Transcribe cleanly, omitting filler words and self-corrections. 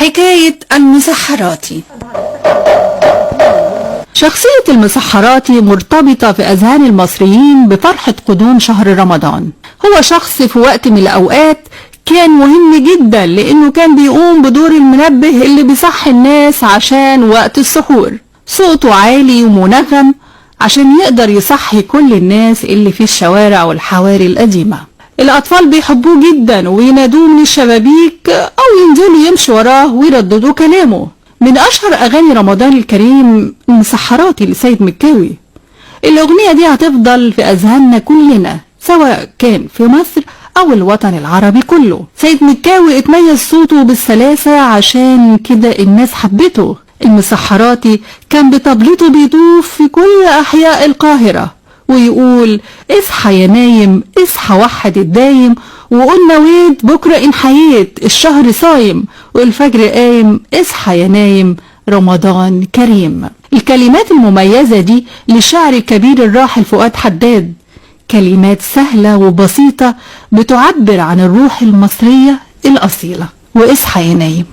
حكاية المسحراتي. شخصية المسحراتي مرتبطة في أذهان المصريين بفرحة قدوم شهر رمضان. هو شخص في وقت من الأوقات كان مهم جدا لأنه كان بيقوم بدور المنبه اللي بيصحي الناس عشان وقت السحور. صوته عالي ومنغم عشان يقدر يصحي كل الناس اللي في الشوارع والحواري القديمة. الأطفال بيحبوه جدا وينادوه من الشبابيك أو ينزلوا يمشوا وراه ويرددوا كلامه. من أشهر أغاني رمضان الكريم المسحراتي لسيد مكاوي. الأغنية دي هتفضل في أذهاننا كلنا سواء كان في مصر أو الوطن العربي كله. سيد مكاوي اتميز صوته بالسلاسة عشان كده الناس حبته. المسحراتي كان بطبلته بيطوف في كل أحياء القاهرة ويقول: اصحى يا نايم اصحى وحد الدايم، وقلنا ويد بكرة إن حييت الشهر صايم والفجر قايم، اصحى يا نايم رمضان كريم. الكلمات المميزة دي للشاعر الكبير الراحل فؤاد حداد، كلمات سهلة وبسيطة بتعبر عن الروح المصرية الأصيلة. واصحى يا نايم.